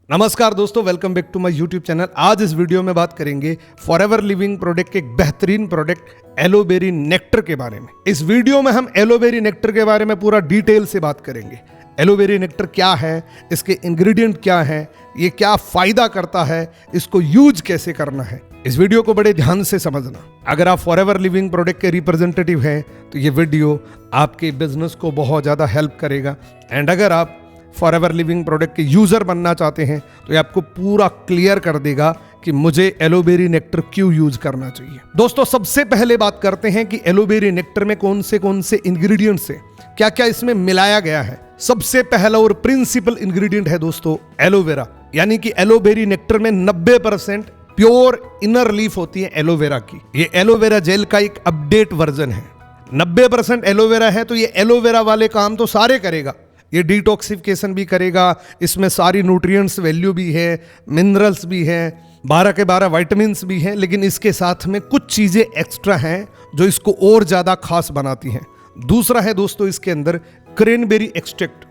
नमस्कार दोस्तों, welcome back to my YouTube channel. आज इस वीडियो में बात करेंगे फॉरएवर लिविंग प्रोडक्ट के एक बेहतरीन प्रोडक्ट एलोवेरी नेक्टर के बारे में। इस वीडियो में हम एलोवेरी नेक्टर के बारे में पूरा डिटेल से बात करेंगे। एलोवेरी नेक्टर क्या है, इसके इंग्रेडिएंट क्या है, ये क्या फायदा करता है, इसको यूज कैसे करना है, इस वीडियो को बड़े ध्यान से समझना। अगर आप फॉरएवर लिविंग प्रोडक्ट के रिप्रेजेंटेटिव हैं तो ये वीडियो आपके बिजनेस को बहुत ज़्यादा हेल्प करेगा। एंड अगर आप फॉरएवर लिविंग प्रोडक्ट के यूज़र बनना चाहते हैं तो ये आपको पूरा क्लियर कर देगा कि मुझे एलोवेरी नेक्टर क्यों यूज करना चाहिए। दोस्तों, सबसे पहले बात करते हैं कि एलोवेरी नेक्टर में कौन से इंग्रेडिएंट्स है, क्या क्या इसमें मिलाया गया है। सबसे पहला और प्रिंसिपल इंग्रेडिएंट है दोस्तों एलोवेरा, यानी कि एलोवेरी नेक्टर में 90% प्योर इनर लीफ होती है एलोवेरा की। ये एलोवेरा जेल का एक अपडेट वर्जन है। 90% एलोवेरा है तो ये एलोवेरा वाले काम तो सारे करेगा। ये डिटॉक्सिफिकेशन भी करेगा, इसमें सारी न्यूट्रिएंट्स वैल्यू भी है, मिनरल्स भी हैं, 12 के 12 विटामिन्स भी हैं, लेकिन इसके साथ में कुछ चीज़ें एक्स्ट्रा हैं जो इसको और ज़्यादा खास बनाती हैं। दूसरा है दोस्तों इसके अंदर क्रैनबेरी एक्सट्रैक्ट।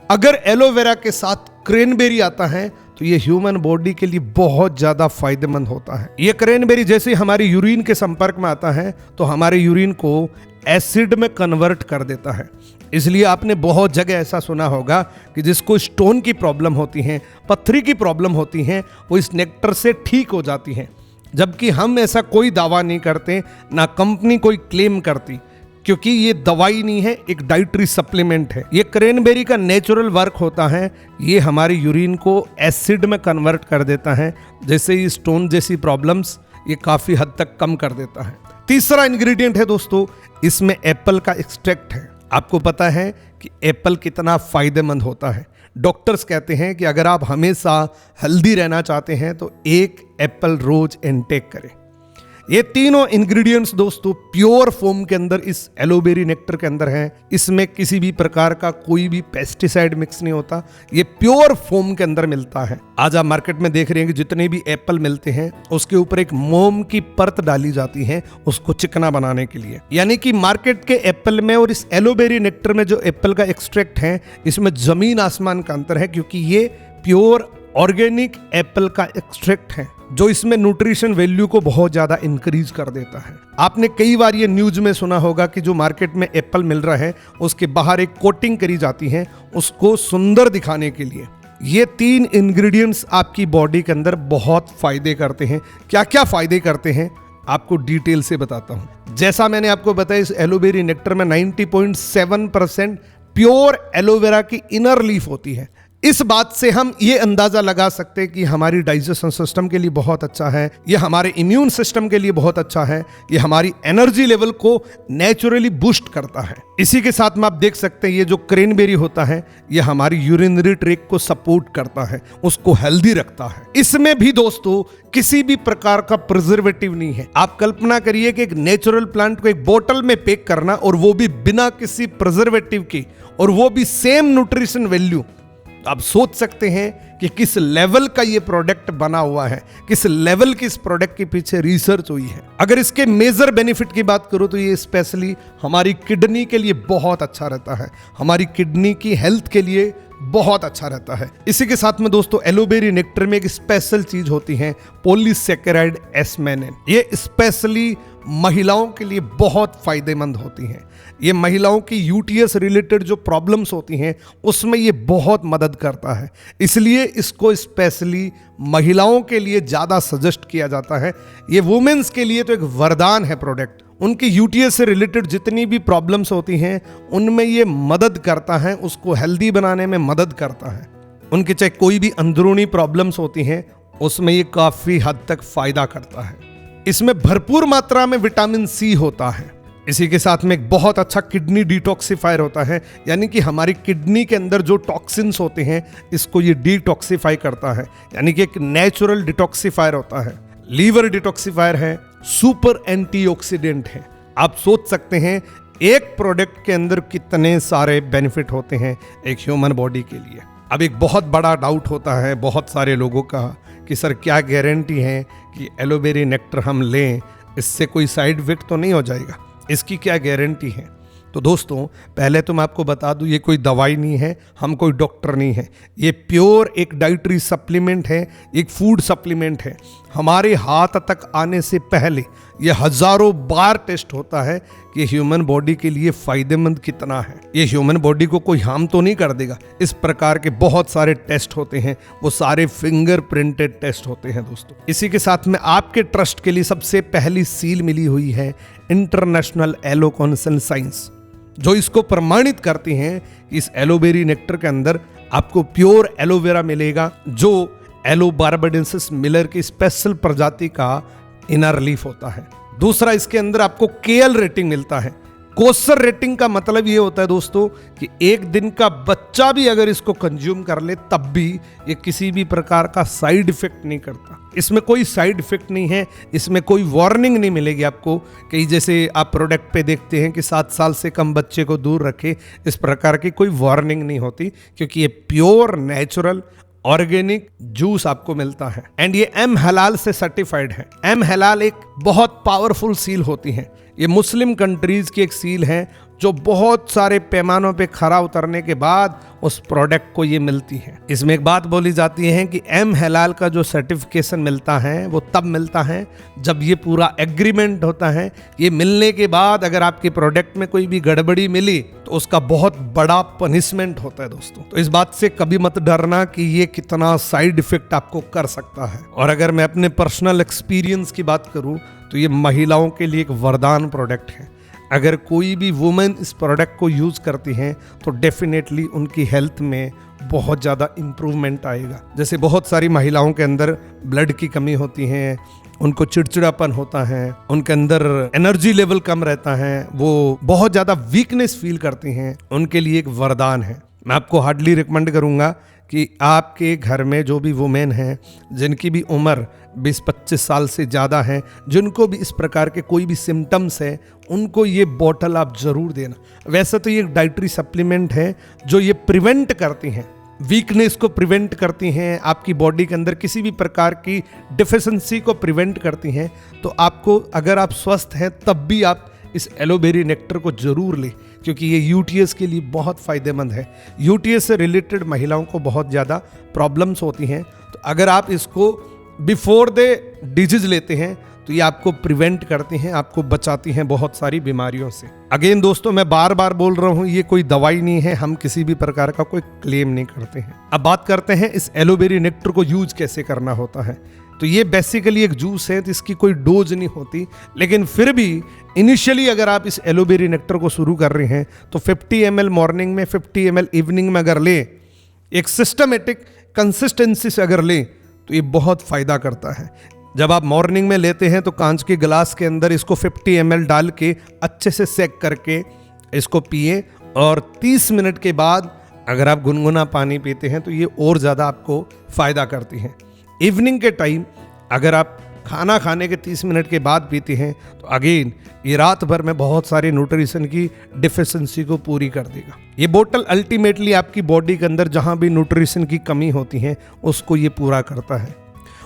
अगर एलोवेरा के साथ क्रैनबेरी आता है तो ये ह्यूमन बॉडी के लिए बहुत ज़्यादा फायदेमंद होता है। ये क्रैनबेरी जैसे हमारी यूरिन के संपर्क में आता है तो हमारे यूरिन को एसिड में कन्वर्ट कर देता है। इसलिए आपने बहुत जगह ऐसा सुना होगा कि जिसको स्टोन की प्रॉब्लम होती है, पत्थरी की प्रॉब्लम होती है, वो इस नेक्टर से ठीक हो जाती है। जबकि हम ऐसा कोई दावा नहीं करते, ना कंपनी कोई क्लेम करती, क्योंकि ये दवाई नहीं है, एक डाइटरी सप्लीमेंट है। ये क्रैनबेरी का नेचुरल वर्क होता है, ये हमारी यूरिन को एसिड में कन्वर्ट कर देता है, जैसे ये स्टोन जैसी प्रॉब्लम्स ये काफ़ी हद तक कम कर देता है। तीसरा इंग्रेडिएंट है दोस्तों, इसमें एप्पल का एक्सट्रैक्ट है। आपको पता है कि एप्पल कितना फायदेमंद होता है। डॉक्टर्स कहते हैं कि अगर आप हमेशा हेल्दी रहना चाहते हैं तो एक एप्पल रोज इनटेक करें। ये तीनों इंग्रेडिएंट्स दोस्तों प्योर फॉर्म के अंदर इस एलोवेरी नेक्टर के अंदर हैं। इसमें किसी भी प्रकार का कोई भी पेस्टिसाइड मिक्स नहीं होता, ये प्योर फॉर्म के अंदर मिलता है। आज आप मार्केट में देख रहे हैं कि जितने भी एप्पल मिलते हैं उसके ऊपर एक मोम की परत डाली जाती है उसको चिकना बनाने के लिए। यानी कि मार्केट के एप्पल में और इस एलोवेरी नेक्टर में जो एप्पल का एक्सट्रैक्ट है, इसमें जमीन आसमान का अंतर है, क्योंकि ये प्योर ऑर्गेनिक एप्पल का एक्सट्रैक्ट है जो इसमें न्यूट्रिशन वैल्यू को बहुत ज्यादा इंक्रीज कर देता है। आपने कई बार ये न्यूज में सुना होगा कि जो मार्केट में एप्पल मिल रहा है उसके बाहर एक कोटिंग करी जाती है उसको सुंदर दिखाने के लिए। ये 3 इंग्रेडिएंट्स आपकी बॉडी के अंदर बहुत फायदे करते हैं। क्या क्या फायदे करते हैं आपको डिटेल से बताता हूं। जैसा मैंने आपको बताया, इस एलोवेरी नेक्टर में 90.7% प्योर एलोवेरा की इनर लीफ होती है। इस बात से हम ये अंदाजा लगा सकते हैं कि हमारी डाइजेशन सिस्टम के लिए बहुत अच्छा है, ये हमारे इम्यून सिस्टम के लिए बहुत अच्छा है, ये हमारी एनर्जी लेवल को नेचुरली बूस्ट करता है। इसी के साथ में आप देख सकते हैं ये जो क्रैनबेरी होता है ये हमारी यूरिनरी ट्रैक्ट को सपोर्ट करता है, उसको हेल्दी रखता है। इसमें भी दोस्तों किसी भी प्रकार का प्रिजर्वेटिव नहीं है। आप कल्पना करिए कि एक नेचुरल प्लांट को एक बोतल में पैक करना, और वो भी बिना किसी प्रिजर्वेटिव के, और वो भी सेम न्यूट्रिशन वैल्यू। आप सोच सकते हैं कि किस लेवल का ये प्रोडक्ट बना हुआ है, किस लेवल की इस प्रोडक्ट के पीछे रिसर्च हुई है। अगर इसके मेजर बेनिफिट की बात करूं तो ये स्पेशली हमारी किडनी के लिए बहुत अच्छा रहता है, हमारी किडनी की हेल्थ के लिए बहुत अच्छा रहता है। इसी के साथ में दोस्तों एलोवेरी नेक्टर में एक स्पेशल चीज होती है पॉलीसैकेराइड एस्मेनिन। ये स्पेशली महिलाओं के लिए बहुत फायदेमंद होती हैं। ये महिलाओं की यूटीएस रिलेटेड जो प्रॉब्लम्स होती हैं उसमें ये बहुत मदद करता है, इसलिए इसको स्पेशली महिलाओं के लिए ज़्यादा सजेस्ट किया जाता है। ये वुमेन्स के लिए तो एक वरदान है प्रोडक्ट। उनकी यूटीएस से रिलेटेड जितनी भी प्रॉब्लम्स होती हैं उनमें ये मदद करता है, उसको हेल्दी बनाने में मदद करता है। उनके चाहे कोई भी अंदरूनी प्रॉब्लम्स होती हैं उसमें ये काफ़ी हद तक फ़ायदा करता है। इसमें भरपूर मात्रा में विटामिन सी होता है। इसी के साथ में एक बहुत अच्छा किडनी डिटॉक्सिफायर होता है, यानी कि हमारी किडनी के अंदर जो टॉक्सिन्स होते हैं इसको ये डिटॉक्सिफाई करता है, यानी कि एक नेचुरल डिटॉक्सिफायर होता है। लीवर डिटॉक्सिफायर है, सुपर एंटीऑक्सीडेंट है। आप सोच सकते हैं एक प्रोडक्ट के अंदर कितने सारे बेनिफिट होते हैं एक ह्यूमन बॉडी के लिए। अब एक बहुत बड़ा डाउट होता है बहुत सारे लोगों का कि सर क्या गारंटी है कि एलोवेरी नेक्टर हम लें इससे कोई साइड इफेक्ट तो नहीं हो जाएगा, इसकी क्या गारंटी है। तो दोस्तों पहले तो मैं आपको बता दूं, ये कोई दवाई नहीं है, हम कोई डॉक्टर नहीं है, ये प्योर एक डाइटरी सप्लीमेंट है, एक फूड सप्लीमेंट है। हमारे हाथ तक आने से पहले ये हजारों बार टेस्ट होता है कि ह्यूमन बॉडी के लिए फायदेमंद कितना है। ये ह्यूमन बॉडी को कोई हार्म तो नहीं कर देगा। इस प्रकार के बहुत सारे टेस्ट होते हैं, वो सारे फिंगर प्रिंटेड टेस्ट होते हैं दोस्तों। इसी के साथ में आपके ट्रस्ट के लिए सबसे पहली सील मिली हुई है इंटरनेशनल एलो काउंसिल साइंस, जो इसको प्रमाणित करती हैं कि इस एलोबेरी नेक्टर के अंदर आपको प्योर एलोवेरा मिलेगा, जो एलो बारबेडेंसिस मिलर की स्पेशल प्रजाति का इनर रिलीफ होता है। दूसरा, इसके अंदर आपको केएल रेटिंग मिलता है। कोसर रेटिंग का मतलब ये होता है दोस्तों कि एक दिन का बच्चा भी अगर इसको कंज्यूम कर ले तब भी ये किसी भी प्रकार का साइड इफेक्ट नहीं करता। इसमें कोई साइड इफेक्ट नहीं है, इसमें कोई वार्निंग नहीं मिलेगी आपको कि जैसे आप प्रोडक्ट पे देखते हैं कि 7 साल से कम बच्चे को दूर रखे, इस प्रकार की कोई वार्निंग नहीं होती, क्योंकि ये प्योर नेचुरल ऑर्गेनिक जूस आपको मिलता है एंड ये एम हलाल से सर्टिफाइड है। एम हलाल एक बहुत पावरफुल सील होती है। ये मुस्लिम कंट्रीज की एक सील है जो बहुत सारे पैमानों पे खरा उतरने के बाद उस प्रोडक्ट को ये मिलती है। इसमें एक बात बोली जाती है कि एम हलाल का जो सर्टिफिकेशन मिलता है वो तब मिलता है जब ये पूरा एग्रीमेंट होता है। ये मिलने के बाद अगर आपके प्रोडक्ट में कोई भी गड़बड़ी मिली तो उसका बहुत बड़ा पनिशमेंट होता है दोस्तों। तो इस बात से कभी मत डरना कि ये कितना साइड इफेक्ट आपको कर सकता है। और अगर मैं अपने पर्सनल एक्सपीरियंस की बात करूं तो ये महिलाओं के लिए एक वरदान प्रोडक्ट है। अगर कोई भी वुमेन इस प्रोडक्ट को यूज़ करती हैं तो डेफिनेटली उनकी हेल्थ में बहुत ज़्यादा इम्प्रूवमेंट आएगा। जैसे बहुत सारी महिलाओं के अंदर ब्लड की कमी होती है, उनको चिड़चिड़ापन होता है, उनके अंदर एनर्जी लेवल कम रहता है, वो बहुत ज़्यादा वीकनेस फील करती हैं, उनके लिए एक वरदान है। मैं आपको हार्डली रिकमेंड करूँगा कि आपके घर में जो भी वुमेन हैं जिनकी भी उम्र 20-25 साल से ज़्यादा है, जिनको भी इस प्रकार के कोई भी सिम्टम्स है, उनको ये बॉटल आप ज़रूर देना। वैसे तो ये एक डाइटरी सप्लीमेंट है जो ये प्रिवेंट करती हैं, वीकनेस को प्रिवेंट करती हैं, आपकी बॉडी के अंदर किसी भी प्रकार की डिफिशेंसी को प्रिवेंट करती हैं। तो आपको अगर आप स्वस्थ हैं तब भी आप इस एलोबेरी नेक्टर को जरूर लें, क्योंकि ये यूटीएस के लिए बहुत फ़ायदेमंद है। यूटीएस से रिलेटेड महिलाओं को बहुत ज़्यादा प्रॉब्लम्स होती हैं, तो अगर आप इसको बिफोर द डिजीज लेते हैं तो ये आपको प्रिवेंट करती हैं, आपको बचाती हैं बहुत सारी बीमारियों से। अगेन दोस्तों, मैं बार बार बोल रहा हूँ, ये कोई दवाई नहीं है, हम किसी भी प्रकार का कोई क्लेम नहीं करते हैं। अब बात करते हैं इस एलोबेरी नेक्टर को यूज कैसे करना होता है। तो ये बेसिकली एक जूस है, तो इसकी कोई डोज नहीं होती, लेकिन फिर भी इनिशियली अगर आप इस एलोबेरी नेक्टर को शुरू कर रहे हैं तो 50 ml मॉर्निंग में, 50 ml इवनिंग में अगर लें, एक सिस्टमेटिक कंसिस्टेंसी से अगर लें तो ये बहुत फ़ायदा करता है। जब आप मॉर्निंग में लेते हैं तो कांच के गिलास के अंदर इसको 50 ml डाल के अच्छे से सेक करके इसको पिए, और 30 मिनट के बाद अगर आप गुनगुना पानी पीते हैं तो ये और ज़्यादा आपको फ़ायदा करती हैं। इवनिंग के टाइम अगर आप खाना खाने के 30 मिनट के बाद पीते हैं तो अगेन ये रात भर में बहुत सारी न्यूट्रिशन की डिफिशिएंसी को पूरी कर देगा। ये बोतल अल्टीमेटली आपकी बॉडी के अंदर जहाँ भी न्यूट्रिशन की कमी होती है उसको ये पूरा करता है,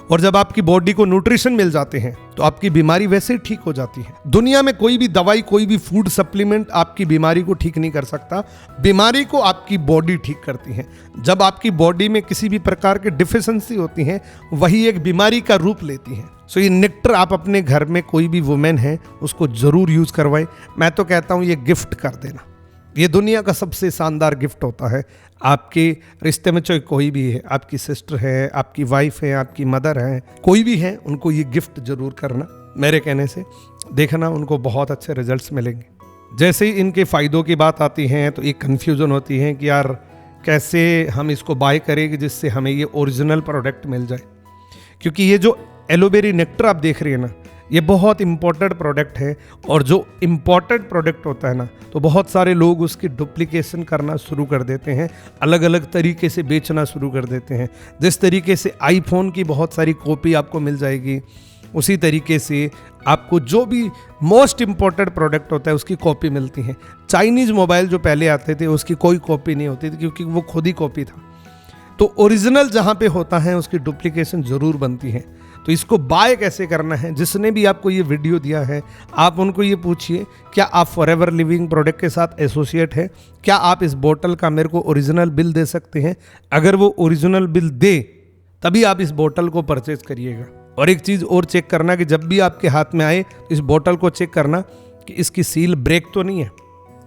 और जब आपकी बॉडी को न्यूट्रिशन मिल जाते हैं तो आपकी बीमारी वैसे ही ठीक हो जाती है। दुनिया में कोई भी दवाई, कोई भी फूड सप्लीमेंट आपकी बीमारी को ठीक नहीं कर सकता, बीमारी को आपकी बॉडी ठीक करती है। जब आपकी बॉडी में किसी भी प्रकार की डिफिशिएंसी होती है वही एक बीमारी का रूप लेती है। सो ये नेक्टर आप अपने घर में कोई भी वुमेन है उसको जरूर यूज करवाएं। मैं तो कहता हूँ ये गिफ्ट कर देना, ये दुनिया का सबसे शानदार गिफ्ट होता है। आपके रिश्ते में चाहे कोई भी है, आपकी सिस्टर है, आपकी वाइफ है, आपकी मदर है, कोई भी है, उनको ये गिफ्ट जरूर करना मेरे कहने से। देखना उनको बहुत अच्छे रिजल्ट्स मिलेंगे। जैसे ही इनके फ़ायदों की बात आती है तो एक कन्फ्यूज़न होती है कि यार कैसे हम इसको बाय करेंगे जिससे हमें ये ओरिजिनल प्रोडक्ट मिल जाए, क्योंकि ये जो एलोबेरी नेक्टर आप देख रहे हैं ना, ये बहुत इम्पोर्टेंट प्रोडक्ट है, और जो इम्पोर्टेंट प्रोडक्ट होता है ना तो बहुत सारे लोग उसकी डुप्लीकेशन करना शुरू कर देते हैं, अलग अलग तरीके से बेचना शुरू कर देते हैं। जिस तरीके से आईफोन की बहुत सारी कॉपी आपको मिल जाएगी, उसी तरीके से आपको जो भी मोस्ट इम्पोर्टेंट प्रोडक्ट होता है उसकी कॉपी मिलती है। चाइनीज़ मोबाइल जो पहले आते थे उसकी कोई कॉपी नहीं होती थी, क्योंकि वो खुद ही कॉपी था। तो ओरिजिनल जहाँ पे होता है उसकी डुप्लीकेशन ज़रूर बनती है। तो इसको बाय कैसे करना है, जिसने भी आपको ये वीडियो दिया है आप उनको ये पूछिए क्या आप फॉरएवर लिविंग प्रोडक्ट के साथ एसोसिएट है, क्या आप इस बोतल का मेरे को ओरिजिनल बिल दे सकते हैं। अगर वो ओरिजिनल बिल दे तभी आप इस बोतल को परचेज करिएगा। और एक चीज़ और चेक करना कि जब भी आपके हाथ में आए इस बोतल को चेक करना कि इसकी सील ब्रेक तो नहीं है,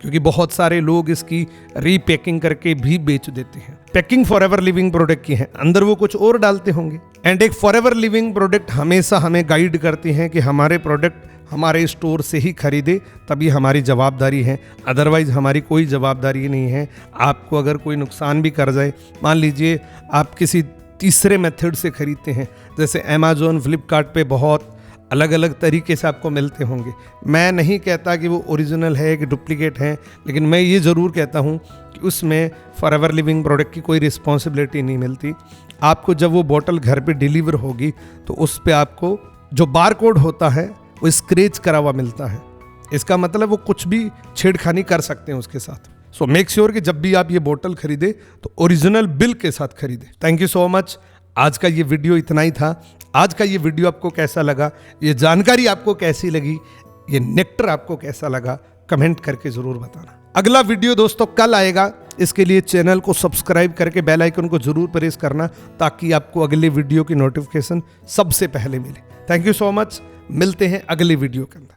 क्योंकि बहुत सारे लोग इसकी रीपैकिंग करके भी बेच देते हैं। पैकिंग फॉरएवर लिविंग प्रोडक्ट की है, अंदर वो कुछ और डालते होंगे। एंड एक फॉरएवर लिविंग प्रोडक्ट हमेशा हमें गाइड करती हैं कि हमारे प्रोडक्ट हमारे स्टोर से ही खरीदे, तभी हमारी जवाबदारी है, अदरवाइज हमारी कोई जवाबदारी नहीं है। आपको अगर कोई नुकसान भी कर जाए, मान लीजिए आप किसी तीसरे मेथड से खरीदते हैं, जैसे अमेज़ॉन फ्लिपकार्ट पे बहुत अलग अलग तरीके से आपको मिलते होंगे। मैं नहीं कहता कि वो ओरिजिनल है कि डुप्लीकेट है, लेकिन मैं ये ज़रूर कहता हूँ कि उसमें फॉरएवर लिविंग प्रोडक्ट की कोई रिस्पॉन्सिबिलिटी नहीं मिलती। आपको जब वो बोतल घर पे डिलीवर होगी तो उस पे आपको जो बार कोड होता है वो स्क्रैच करा हुआ मिलता है। इसका मतलब वो कुछ भी छेड़खानी कर सकते हैं उसके साथ। सो मेक श्योर कि जब भी आप ये बोतल खरीदे तो ओरिजिनल बिल के साथ खरीदे। Thank you so much. आज का ये वीडियो इतना ही था। आज का ये वीडियो आपको कैसा लगा, ये जानकारी आपको कैसी लगी, ये नेक्टर आपको कैसा लगा, कमेंट करके जरूर बताना। अगला वीडियो दोस्तों कल आएगा, इसके लिए चैनल को सब्सक्राइब करके बेल आइकन को जरूर प्रेस करना ताकि आपको अगले वीडियो की नोटिफिकेशन सबसे पहले मिले। Thank you so much. मिलते हैं अगले वीडियो के अंदर।